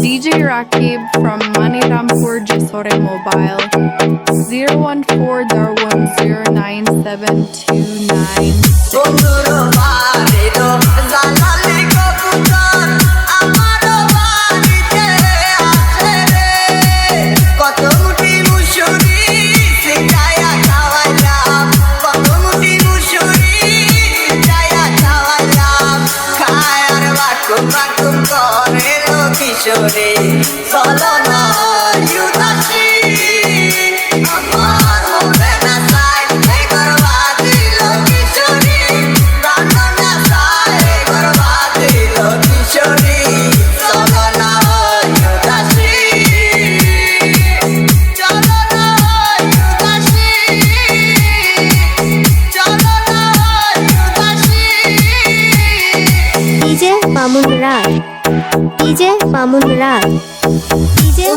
DJ Rakib from Manirampur Jisore Mobile 01401099729 কিশোরে চলো না উদাসী আমার মনে না চাই করবা দিল কিশোরী প্রাণ না চাই করবা দিল কিশোরী চলো না উদাসী চলো না উদাসী চলো না উদাসী ডিজে মামুন রায় ডিজে মামুন রায় ডিজে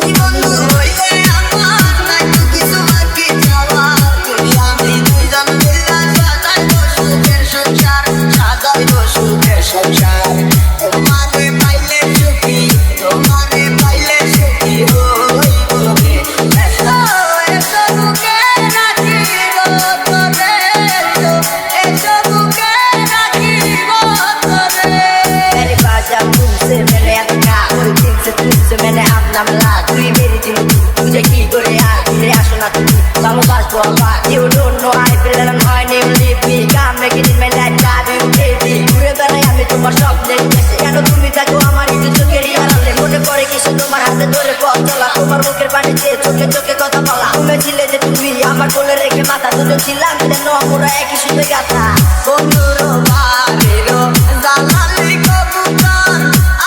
मैंने अपना मिला तू ही मेरी दिल तुझे की करे यार तेरे आशना तू भालोबासबो आबार You don't know I feel that I'm high never leave me Come make it in my life drive you crazy ঘুরে বেড়াই আমি তোমার স্বপ্নের দেশে কেন তুমি থাকো আমার এই চোখেরই আড়ালে মনে পড়ে কিছু তোমার হাতে ধরে পথ চলা তোমার মুখের পানিতে চোখে চোখে কথা বলা তুমি ছিলে যে তুমি আমার কোলে রেখে মাথা দুটো ছিলাম যেন আমরা একই সুতে গাথা বন্ধুর বাড়িরও জানালি কবুতর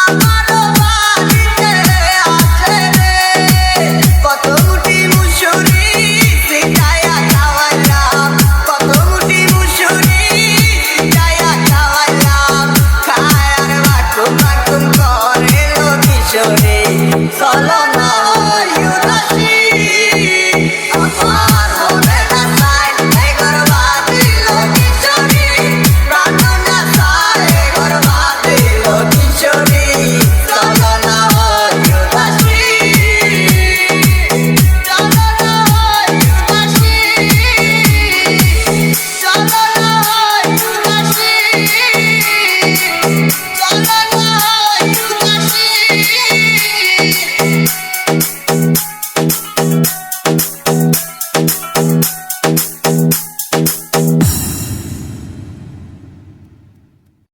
আমারও বাড়িতে আছে রে কত মুঠি মুসুরি সিটায়া খাওয়াইলাম কত মুঠি মুসুরি সিটায়া খাওয়াইলাম খায় আর বাকুম বাকুম করে কিশোরে চলো